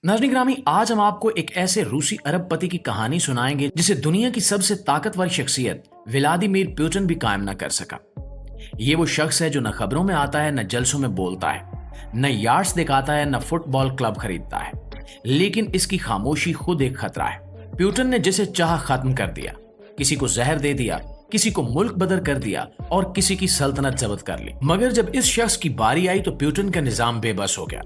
नाज़रीन ग्रामी, आज हम आपको एक ऐसे रूसी अरबपति की कहानी सुनाएंगे जिसे दुनिया की सबसे ताकतवर शख्सियत व्लादिमीर पुतिन भी कायम न कर सका। ये वो शख्स है जो न खबरों में आता है, न जलसों में बोलता है, न यार्ड्स दिखाता है, न फुटबॉल क्लब खरीदता है, लेकिन इसकी खामोशी खुद एक खतरा है। पुतिन ने जिसे चाह खत्म कर दिया, किसी को जहर दे दिया, किसी को मुल्क बदर कर दिया और किसी की सल्तनत जब्त कर ली। मगर जब इस शख्स की बारी आई तो पुतिन का निजाम बेबस हो गया।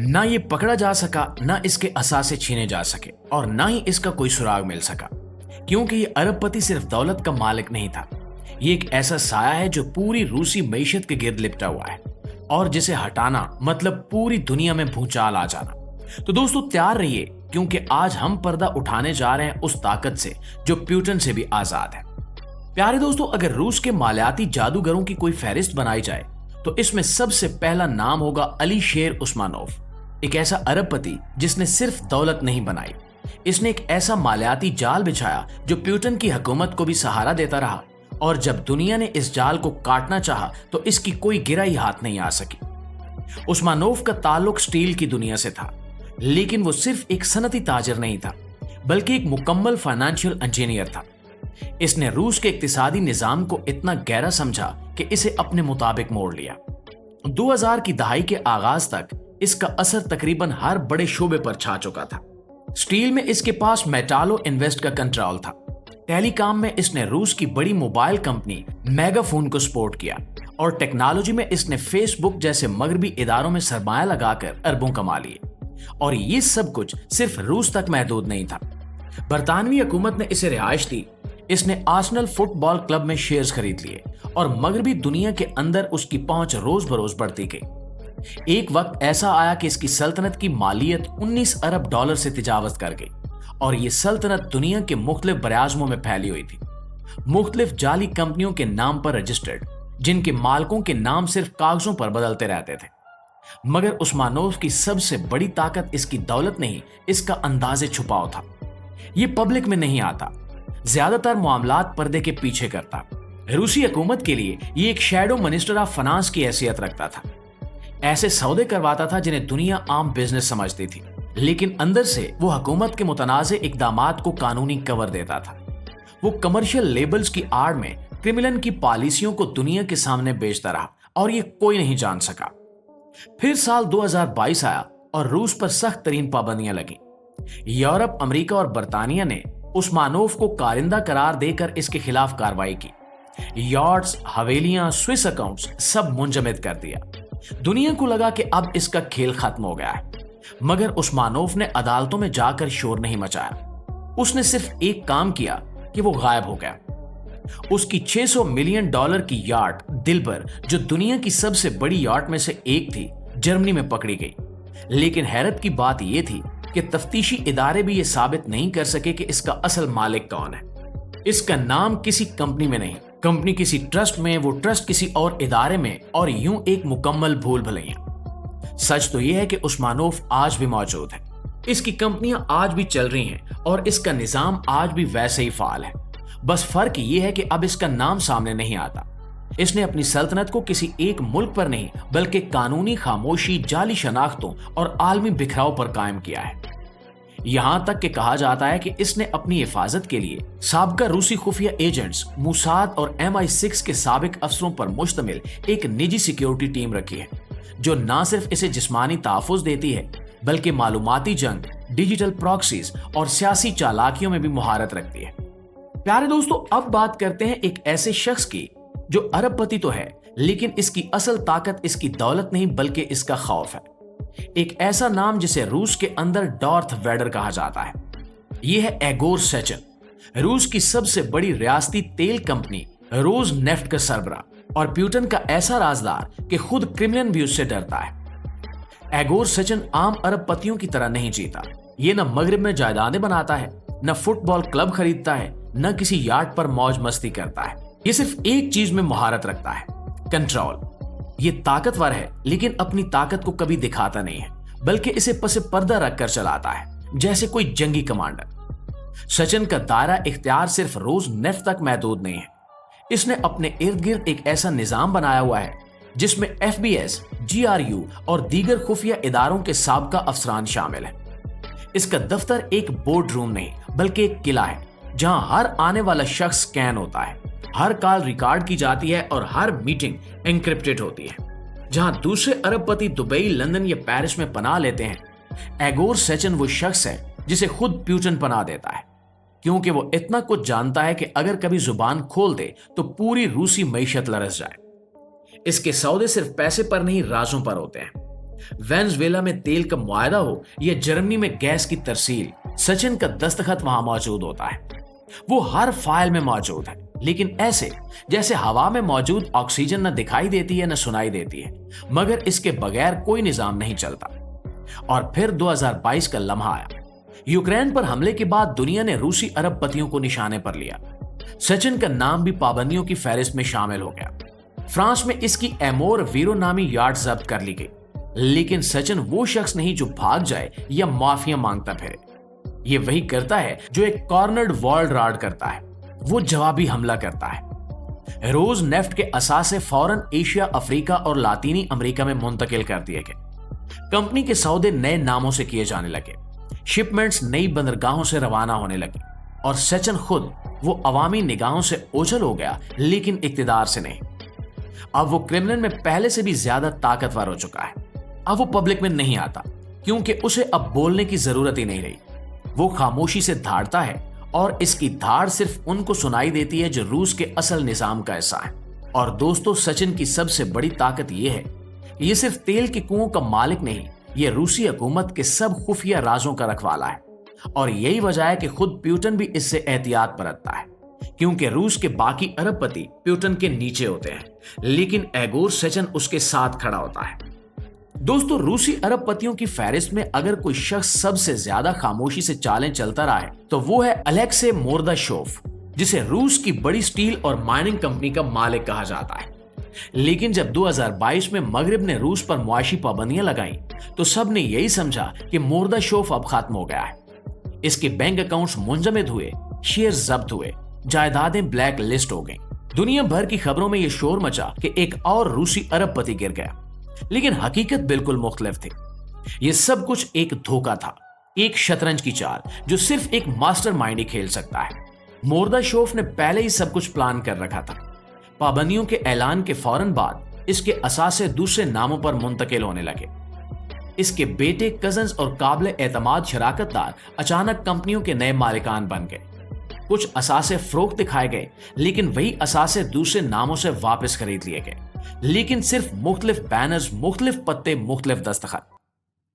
ना ये पकड़ा जा सका, ना इसके असासे छीने जा सके और ना ही इसका कोई सुराग मिल सका, क्योंकि ये अरबपति सिर्फ दौलत का मालिक नहीं था। ये एक ऐसा साया है जो पूरी रूसी मईशत के गिर्द लिपटा हुआ है और जिसे हटाना मतलब पूरी दुनिया में भूचाल आ जाना। तो दोस्तों तैयार रहिए, क्योंकि आज हम पर्दा उठाने जा रहे हैं उस ताकत से जो पुतिन से भी आजाद है। प्यारे दोस्तों, अगर रूस के मालियाती जादूगरों की कोई फहरिस्त बनाई जाए तो इसमें सबसे पहला नाम होगा अलीशेर उस्मानोव। एक ऐसा अरबपति जिसने सिर्फ दौलत नहीं बनाई, इसने एक ऐसा मालियाती जाल बिछाया जो पुतिन की हुकूमत को भी सहारा देता रहा, और जब दुनिया ने इस जाल को काटना चाहा तो इसकी कोई गिराई हाथ नहीं आ सकी। उस्मानोव का ताल्लुक स्टील की दुनिया से था, लेकिन वो सिर्फ एक सनती ताजर नहीं था, बल्कि एक मुकम्मल फाइनेंशियल इंजीनियर था। इसने रूस के इक्तिसादी निजाम को इतना गहरा समझा कि इसे अपने मुताबिक मोड़ लिया। 2000 की दहाई के आगाज तक इसका असर तकरीबन हर बड़े शोबे पर छा चुका था। स्टील में इसके पास मेटालो इन्वेस्ट का कंट्रोल था। टेलीकॉम में इसने रूस की बड़ी मोबाइल कंपनी मेगाफोन को सपोर्ट किया और टेक्नोलॉजी में इसने फेसबुक जैसे मगरबी इदारों में सरमाया लगाकर अरबों कमा लिए। और ये सब कुछ सिर्फ रूस तक महदूद नहीं था। बरतानवी हुकूमत ने इसे रिहाइश दी, इसने आर्सेनल फुटबॉल क्लब में शेयर्स खरीद लिए और मगरबी दुनिया के अंदर उसकी पहुंच रोज बरोज बढ़ती गई। एक वक्त ऐसा आया कि इसकी सल्तनत की मालियत 19 अरब डॉलर से तिजावत कर गई और ये सल्तनत दुनिया के मुख्तलिफ बराज़मों में फैली हुई थी, मुख्तलिफ जाली कंपनियों के नाम पर रजिस्टर्ड, जिनके मालिकों के नाम सिर्फ कागजों पर बदलते रहते थे। मगर उस्मानोव की सबसे बड़ी ताकत इसकी दौलत नहीं, इसका अंदाजे छुपाव था। ये पब्लिक में नहीं आता, ज्यादातर मामलात पर्दे के पीछे करता। रूसी हुकूमत के लिए ये एक शैडो मिनिस्टर ऑफ फाइनेंस की हैसियत रखता था। ऐसे सौदे करवाता था जिन्हें दुनिया आम बिजनेस समझती थी, लेकिन अंदर से वो हुकूमत के मुतनाज़े इक़दामात को कानूनी कवर देता था। वो कमर्शियल लेबल्स की आड़ में क्रिमिनल की पॉलिसियों को दुनिया के सामने बेचता रहा और ये कोई नहीं जान सका। फिर साल 2022 आया और रूस पर सख्त तरीन पाबंदियां लगी। यूरोप, अमेरिका और बरतानिया ने उस्मानोव को कारिंदा करार देकर इसके खिलाफ कार्रवाई की। यार्ड्स, हवेलियां, स्विस अकाउंट्स सब मुंजमद कर दिया। दुनिया को लगा कि अब इसका खेल खत्म हो गया है, मगर उस्मानोव ने अदालतों में जाकर शोर नहीं मचाया। उसने सिर्फ एक काम किया कि वो गायब हो गया। उसकी 600 मिलियन डॉलर की यार्ड दिलबर, जो दुनिया की सबसे बड़ी यार्ड में से एक थी, जर्मनी में पकड़ी गई। लेकिन हैरत की बात यह थी कि तफ्तीशी इदारे भी ये साबित नहीं कर सके कि इसका असल मालिक कौन है। इसका नाम किसी कंपनी में नहीं, कंपनी किसी ट्रस्ट में, वो ट्रस्ट किसी और इदारे में, और यूं एक मुकम्मल भूल भुलैया। सच तो यह है कि उस्मानोव आज भी मौजूद है, इसकी कंपनियां आज भी चल रही हैं और इसका निजाम आज भी वैसे ही फाल है। बस फर्क यह है कि अब इसका नाम सामने नहीं आता। इसने अपनी सल्तनत को किसी एक मुल्क पर नहीं, बल्कि कानूनी खामोशी, जाली शनाख्तों और आलमी बिखराव पर कायम किया है। यहां तक कि कहा जाता है कि इसने अपनी हिफाजत के लिए साबका रूसी खुफिया एजेंट्स मुसाद और MI6 के साबिक अफसरों पर मुश्तमिल एक निजी सिक्योरिटी टीम रखी है, जो न सिर्फ इसे जिस्मानी तहफ़्फ़ुज़ देती है, बल्कि मालूमाती जंग, डिजिटल प्रॉक्सीज और सियासी चालाकियों में भी महारत रखती है। प्यारे दोस्तों, अब बात करते हैं एक ऐसे शख्स की जो अरबपति तो है, लेकिन इसकी असल ताकत इसकी दौलत नहीं बल्कि इसका खौफ है। एक ऐसा नाम जिसे रूस के अंदर डॉर्थ वेडर कहा जाता है। यह है एगोर सेचन, रूस की सबसे बड़ी रियासती तेल कंपनी रोज नेफ्ट का सरबरा और पुतिन का ऐसा राजदार कि खुद क्रेमलिन भी उससे डरता है। एगोर सेचन आम अरबपतियों की तरह नहीं जीता। ये न मगरिब में जायदादें बनाता है, न फुटबॉल क्लब खरीदता है, न किसी यार्ड पर मौज मस्ती करता है। ये सिर्फ एक चीज में महारत रखता है, कंट्रोल। ये ताकतवर है, लेकिन अपनी ताकत को कभी दिखाता नहीं है, बल्कि इसे पसे पर्दा रखकर चलाता है, जैसे कोई जंगी कमांडर। सचिन का दायरा इख्तियार सिर्फ रोज नेफ्ट तक महदूद नहीं है। इसने अपने इर्द गिर्द एक ऐसा निजाम बनाया हुआ है जिसमें FBS, GRU और दीगर खुफिया इदारों के साबका अफसरान शामिल हैं। اس کا دفتر ایک بورڈ روم نہیں بلکہ ایک قلعہ ہے جہاں ہر آنے والا شخص سکین ہوتا ہے، ہر کال ریکارڈ کی جاتی ہے اور ہر میٹنگ انکرپٹڈ ہوتی ہے۔ جہاں دوسرے ارب پتی دبئی، لندن یا پیرس میں پناہ لیتے ہیں، ایگور سیچن وہ شخص ہے جسے خود پیوٹن پناہ دیتا ہے، کیونکہ وہ اتنا کچھ جانتا ہے کہ اگر کبھی زبان کھول دے تو پوری روسی معیشت لرز جائے۔ اس کے سودے صرف پیسے پر نہیں، رازوں پر ہوتے ہیں۔ وینزویلا میں تیل کا معاہدہ ہو یا جرمنی میں گیس کی ترسیل، سچن کا دستخط وہاں موجود ہوتا ہے۔ وہ ہر فائل میں موجود ہے، لیکن ایسے جیسے ہوا میں موجود آکسیجن نہ دکھائی دیتی ہے نہ سنائی دیتی ہے، مگر اس کے بغیر کوئی نظام نہیں چلتا۔ اور پھر 2022 کا لمحہ آیا۔ یوکرین پر حملے کے بعد دنیا نے روسی ارب پتیوں کو نشانے پر لیا۔ سچن کا نام بھی پابندیوں کی فہرست میں شامل ہو گیا۔ فرانس میں اس کی ایمور ویرو نامی یارڈ ضبط کر لی گئی۔ لیکن سچن وہ شخص نہیں جو بھاگ جائے یا معافیاں مانگتا پھرے۔ یہ وہی کرتا ہے جو ایک کارنرڈ والڈ راڈ کرتا ہے، وہ جوابی حملہ کرتا ہے۔ روز نیفٹ کے اثاثے فوراً ایشیا، افریقہ اور لاطینی امریکہ میں منتقل کر دیے گئے۔ کمپنی کے سودے نئے ناموں سے کیے جانے لگے، شپمنٹس نئی بندرگاہوں سے روانہ ہونے لگی، اور سچن خود وہ عوامی نگاہوں سے اوجھل ہو گیا، لیکن اقتدار سے نہیں۔ اب وہ کرملن میں پہلے سے بھی زیادہ طاقتور ہو چکا ہے۔ اب وہ پبلک میں نہیں آتا کیونکہ اسے اب بولنے کی ضرورت ہی نہیں رہی۔ وہ خاموشی سے دھاڑتا ہے، اور اس کی دھاڑ صرف ان کو سنائی دیتی ہے جو روس کے اصل نظام کا حصہ ہے۔ اور دوستو، سچن کی سب سے بڑی طاقت یہ ہے کہ یہ صرف تیل کے کنووں کا مالک نہیں، یہ روسی حکومت کے سب خفیہ رازوں کا رکھوالا ہے۔ اور یہی وجہ ہے کہ خود پیوٹن بھی اس سے احتیاط برتتا ہے، کیونکہ روس کے باقی ارب پتی پیوٹن کے نیچے ہوتے ہیں، لیکن ایگور سچن اس کے ساتھ کھڑا ہوتا ہے۔ دوستو، روسی ارب پتیوں کی فہرست میں اگر کوئی شخص سب سے زیادہ خاموشی سے چالیں چلتا رہا ہے تو وہ ہے الیکسی مورداشوف، جسے روس کی بڑی سٹیل اور مائننگ کمپنی کا مالک کہا جاتا ہے۔ لیکن جب 2022 میں مغرب نے روس پر معاشی پابندیاں لگائیں تو سب نے یہی سمجھا کہ مورداشوف اب ختم ہو گیا ہے۔ اس کے بینک اکاؤنٹس منجمد ہوئے، شیئر ضبط ہوئے، جائیدادیں بلیک لسٹ ہو گئیں۔ دنیا بھر کی خبروں میں یہ شور مچا کہ ایک اور روسی ارب پتی گر گیا، لیکن حقیقت بالکل مختلف تھی۔ یہ سب کچھ ایک دھوکہ تھا، ایک شطرنج کی چال جو صرف ایک ماسٹر مائنڈ ہی کھیل سکتا ہے۔ مورداشوف نے پہلے ہی سب کچھ پلان کر رکھا تھا۔ پابندیوں کے اعلان کے فوراً بعد اس کے اثاثے دوسرے ناموں پر منتقل ہونے لگے۔ اس کے بیٹے، کزنز اور قابل اعتماد شراکت دار اچانک کمپنیوں کے نئے مالکان بن گئے۔ کچھ اثاثے فروخت دکھائے گئے، لیکن وہی اثاثے دوسرے ناموں سے واپس خرید لیے گئے، لیکن صرف مختلف بینرز، مختلف پتے، مختلف دستخط۔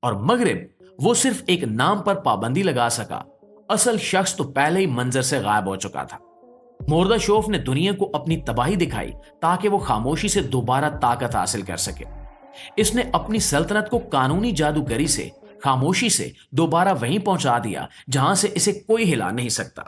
اور مغرب وہ صرف ایک نام پر پابندی لگا سکا، اصل شخص تو پہلے ہی منظر سے غائب ہو چکا تھا۔ مورداشوف نے دنیا کو اپنی تباہی دکھائی تاکہ وہ خاموشی سے دوبارہ طاقت حاصل کر سکے۔ اس نے اپنی سلطنت کو قانونی جادوگری سے، خاموشی سے دوبارہ وہیں پہنچا دیا جہاں سے اسے کوئی ہلا نہیں سکتا۔